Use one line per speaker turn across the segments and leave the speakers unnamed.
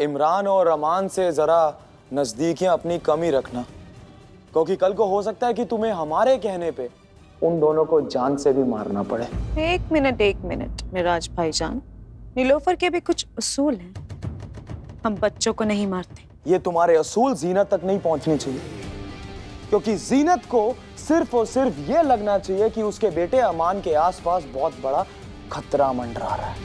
इमरान और अमान से जरा नजदीकियां अपनी कम ही रखना, क्योंकि कल को हो सकता है कि तुम्हें हमारे कहने पे उन दोनों को जान से भी मारना पड़े।
एक मिनट मिराज भाईजान, नीलोफर के भी कुछ उसूल हैं। हम बच्चों को नहीं मारते।
ये तुम्हारे असूल जीनत तक नहीं पहुंचनी चाहिए, क्योंकि जीनत को सिर्फ और सिर्फ ये लगना चाहिए कि उसके बेटे अमान के आसपास बहुत बड़ा खतरा मंडरा रहा है।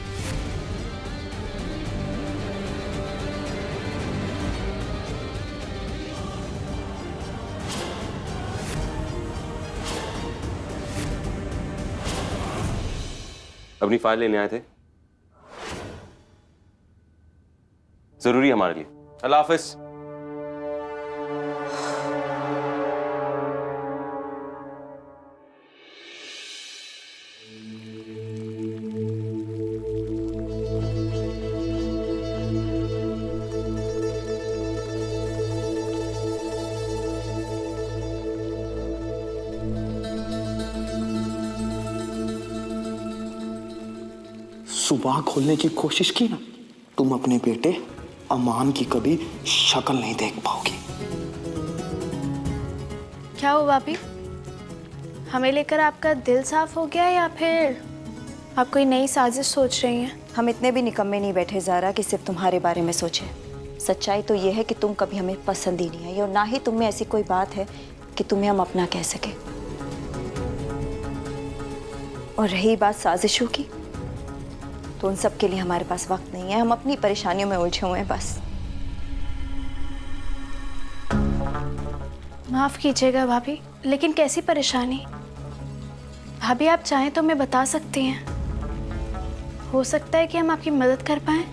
अपनी फाइल लेने आए थे, जरूरी है हमारे लिए। अल्लाह हाफिज।
सुबह खोलने की कोशिश की ना, तुम अपने बेटे अमान की कभी शक्ल नहीं देख पाओगी।
क्या हुआ भाभी? हमें लेकर आपका दिल साफ हो गया या फिर आप कोई नई साजिश सोच रही हैं?
हम इतने भी निकम्मे नहीं बैठे ज़ारा कि सिर्फ तुम्हारे बारे में सोचें। सच्चाई तो ये है कि तुम कभी हमें पसंद ही नहीं आई, और ना ही तुम में ऐसी कोई बात है कि तुम्हें हम अपना कह सके। और रही बात साजिशों की, तो उन सब के लिए हमारे पास वक्त नहीं है। हम अपनी परेशानियों में उलझे हुए हैं बस।
माफ कीजिएगा भाभी, लेकिन कैसी परेशानी? भाभी आप चाहें तो मैं बता सकती हैं, हो सकता है कि हम आपकी मदद कर पाएं।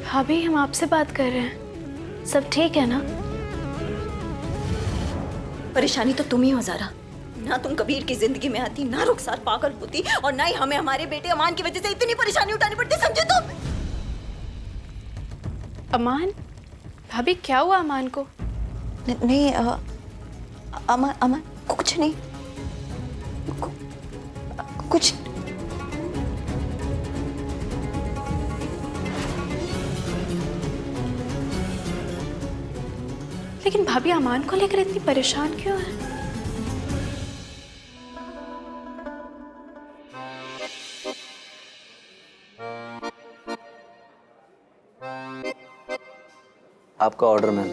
भाभी हम आपसे बात कर रहे हैं, सब ठीक है ना?
परेशानी तो तुम ही हो ज़ारा। ना तुम कबीर की जिंदगी में आती, ना रुखसार पागल होती, और ना ही हमें हमारे बेटे अमान की वजह से इतनी परेशानी उठानी पड़ती, समझे तुम?
अमान? भाभी क्या हुआ अमान को?
नहीं अमान, अमान कुछ नहीं, कुछ।
लेकिन भाभी अमान को लेकर इतनी परेशान क्यों है?
आपका ऑर्डर मैम।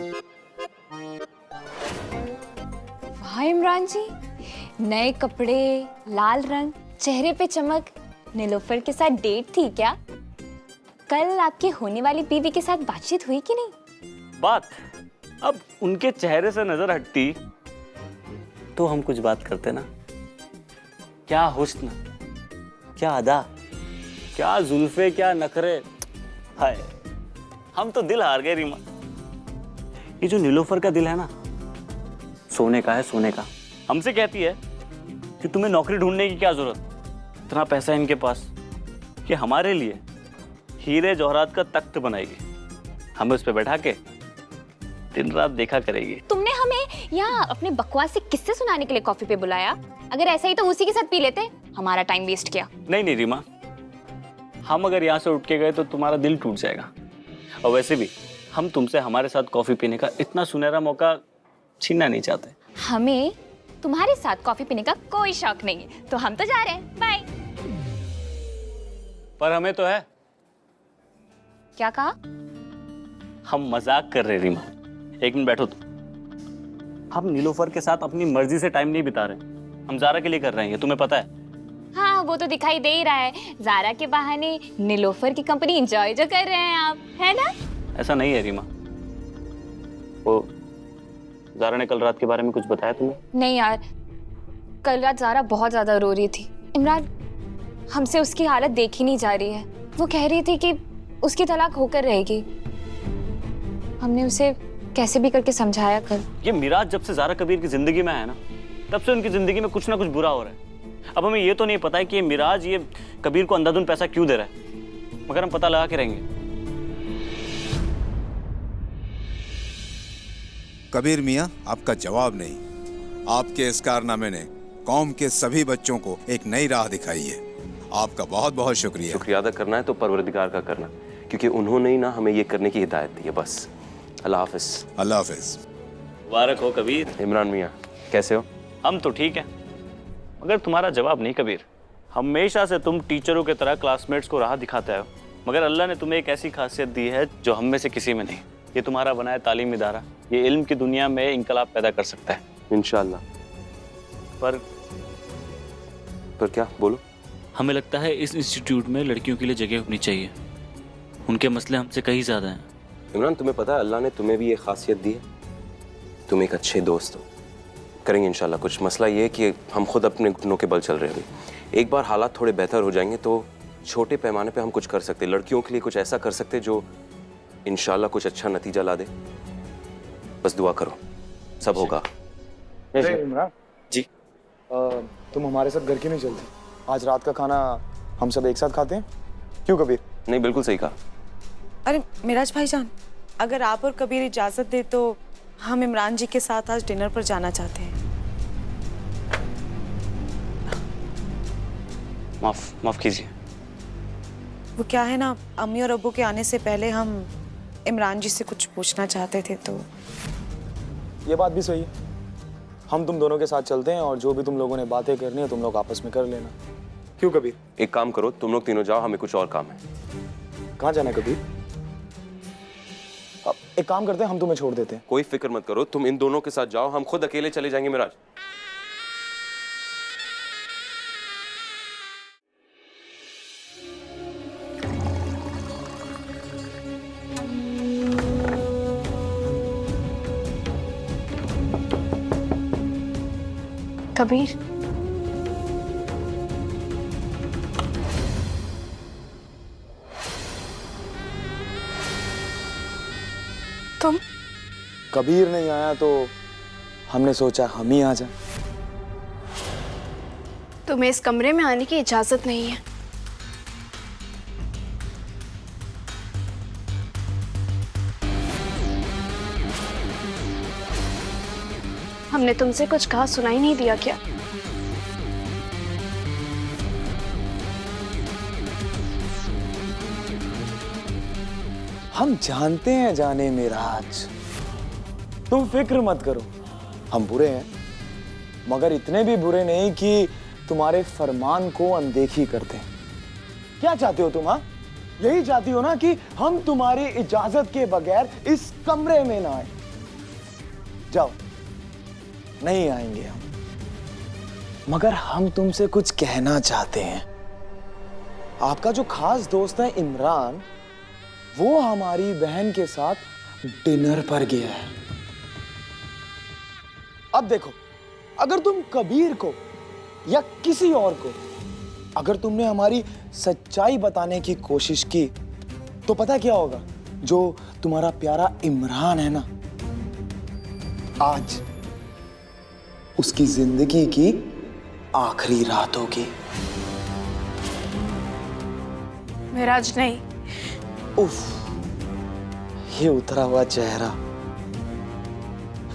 वाह इमरान जी, नए कपड़े, लाल रंग, चेहरे पे चमक। नीलोफर के साथ डेट थी क्या? कल आपकी होने वाली बीवी के साथ बातचीत हुई कि नहीं?
बात अब उनके चेहरे से नजर हटती तो हम कुछ बात करते ना। क्या हुस्न, क्या अदा, क्या जुल्फे, क्या नखरे। हाय, हम तो दिल हार गए रीमा। ये जो नीलोफर का दिल है ना, सोने का है, सोने का। हमसे कहती है कि तुम्हें नौकरी ढूंढने की क्या जरूरत, इतना पैसा है इनके पास कि हमारे लिए हीरे जौहरात का तख्त बनाएगी, हमें उस पर बैठा के दिन रात देखा करेगी।
तुमने हमें यहाँ अपने बकवास से किस्से सुनाने के लिए कॉफी पे बुलाया? अगर ऐसा ही तो उसी के साथ पी लेते, हमारा टाइम वेस्ट किया।
नहीं नहीं रीमा, हम अगर यहाँ से उठ के गए तो तुम्हारा दिल टूट जाएगा। और वैसे भी हम तुमसे हमारे साथ कॉफी पीने का इतना सुनहरा मौका छीनना नहीं चाहते।
हमें तुम्हारे साथ कॉफी पीने का कोई शौक नहीं है, तो हम तो जा रहे हैं, बाय।
पर हमें तो है।
क्या कहा?
हम मजाक कर रहे रीमा, एक मिनट बैठो तुम। हम नीलोफर के साथ अपनी मर्जी से टाइम नहीं बिता रहे, हम ज़ारा के लिए कर रहे हैं, तुम्हें पता है।
हाँ वो तो दिखाई दे ही रहा है, ज़ारा के बहाने नीलोफर की कंपनी एंजॉय जो कर रहे हैं आप, है ना?
ऐसा नहीं है रीमा। वो ज़ारा ने कल रात के बारे में कुछ बताया तुम्हें?
नहीं यार, कल रात ज़ारा बहुत ज्यादा रो रही थी। इमरान, हमसे उसकी हालत देखी नहीं जा रही है। वो कह रही थी कि उसकी तलाक होकर रहेगी। हमने उसे कैसे भी करके समझाया कल।
ये मिराज जब से ज़ारा कबीर की जिंदगी में आया ना, तब से उनकी जिंदगी में कुछ ना कुछ बुरा हो रहा है। अब हमें ये तो नहीं पता है कि ये मिराज ये कबीर को अंधाधुंध पैसा क्यों दे रहा है, मगर हम पता लगा के रहेंगे।
कबीर मियाँ, आपका जवाब नहीं। आपके इस कारनामे ने कौम के सभी बच्चों को एक नई राह दिखाई है। आपका बहुत बहुत शुक्रिया।
शुक्रिया अदा करना है तो परवरदिगार का करना, क्योंकि उन्होंने ही ना हमें ये करने की हिदायत दी है। बस अल्लाह हाफिज।
अल्लाह हाफिज।
मुबारक हो कबीर।
इमरान मियाँ कैसे हो?
हम तो ठीक हैं, मगर तुम्हारा जवाब नहीं कबीर। हमेशा से तुम टीचरों की तरह क्लासमेट्स को राह दिखाते हो, मगर अल्लाह ने तुम्हें एक ऐसी खासियत दी है जो हम में से किसी में नहीं। ये तुम्हारा बनाया तालीम इदारा, ये इल्म की दुनिया में इनकलाब पैदा कर सकता है
इंशाल्लाह।
पर
क्या बोलो?
हमें लगता है इस इंस्टीट्यूट में लड़कियों के लिए जगह होनी चाहिए। उनके मसले हमसे कहीं ज़्यादा हैं।
इमरान, तुम्हें पता है अल्लाह ने तुम्हें भी ये खासियत दी है, तुम एक अच्छे दोस्त हो। करेंगे इंशाल्लाह कुछ। मसला ये है कि हम खुद अपने घुटनों के बल चल रहे हैं अभी। एक बार हालात थोड़े बेहतर हो जाएंगे तो छोटे पैमाने पे हम कुछ कर सकते, लड़कियों के लिए कुछ ऐसा कर सकते जो इंशाल्लाह कुछ अच्छा नतीजा ला दे। बस दुआ करो, सब होगा।
इमरान
जी।
तुम हमारे साथ घर क्यों नहीं चलते? आज रात का खाना हम सब एक साथ खाते हैं, क्यों कबीर?
नहीं, बिल्कुल सही कहा।
अरे मिराज भाईजान, अगर आप और कबीर इजाजत दे तो हम इमरान जी के साथ आज डिनर पर जाना चाहते हैं।
माफ कीजिए।
वो क्या है ना, अम्मी और अब्बू के आने से पहले हम इमरान जी से कुछ पूछना चाहते थे। तो
ये बात भी सही है, हम तुम दोनों के साथ चलते हैं और जो भी तुम लोगों ने बातें करनी है तुम लोग आपस में कर लेना, क्यों कबीर?
एक काम करो, तुम लोग तीनों जाओ, हमें कुछ और काम है।
कहाँ जाना है कबीर? अब एक काम करते हैं, हम तुम्हें छोड़ देते हैं।
कोई फिक्र मत करो, तुम इन दोनों के साथ जाओ, हम खुद अकेले चले जाएंगे। मिराज,
कबीर, तुम?
कबीर नहीं आया तो हमने सोचा हम ही आ जाएं।
तुम्हें इस कमरे में आने की इजाजत नहीं है। हमने तुमसे कुछ कहा सुनाई नहीं दिया क्या?
हम जानते हैं जाने मिराज, तुम फिक्र मत करो। हम बुरे हैं मगर इतने भी बुरे नहीं कि तुम्हारे फरमान को अनदेखी करते हैं। क्या चाहते हो तुम? हाँ, यही चाहती हो ना कि हम तुम्हारी इजाजत के बगैर इस कमरे में ना आए? जाओ, नहीं आएंगे हम। मगर हम तुमसे कुछ कहना चाहते हैं। आपका जो खास दोस्त है इमरान, वो हमारी बहन के साथ डिनर पर गया है। अब देखो, अगर तुम कबीर को या किसी और को अगर तुमने हमारी सच्चाई बताने की कोशिश की तो पता क्या होगा? जो तुम्हारा प्यारा इमरान है ना, आज उसकी जिंदगी की आखिरी रात होगी।
मिराज नहीं।
उफ, ये उतरा हुआ चेहरा।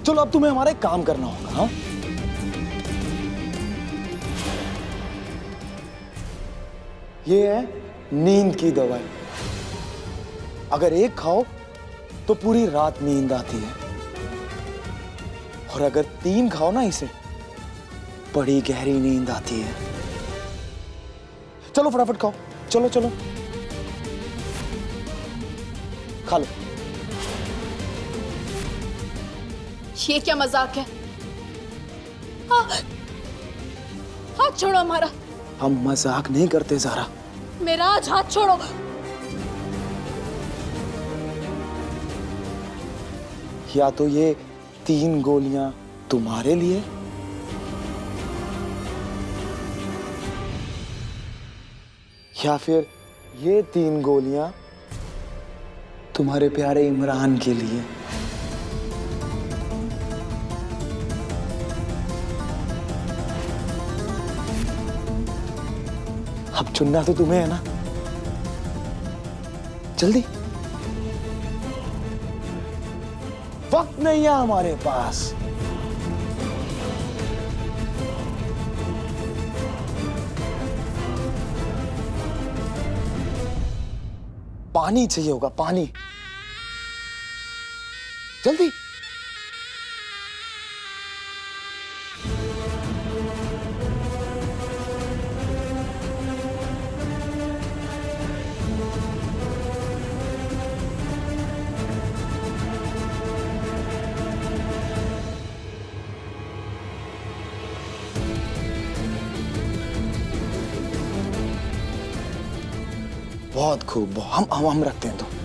चलो अब तुम्हें हमारा एक काम करना होगा। हाँ, ये है नींद की दवाई। अगर एक खाओ तो पूरी रात नींद आती है, और अगर 3 खाओ ना इसे, बड़ी गहरी नींद आती है। चलो फटाफट खाओ, चलो चलो खा लो।
ये क्या मजाक है? हाथ छोड़ो हमारा।
हम मजाक नहीं करते ज़ारा।
मिराज, हाथ छोड़ो।
या तो ये 3 गोलियां तुम्हारे लिए, या फिर ये 3 गोलियां तुम्हारे प्यारे इमरान के लिए। अब चुनना तो तुम्हें है ना, जल्दी। वक्त नहीं है हमारे पास। पानी चाहिए होगा, पानी। जल्दी। बहुत खूब, हम रखते हैं तो।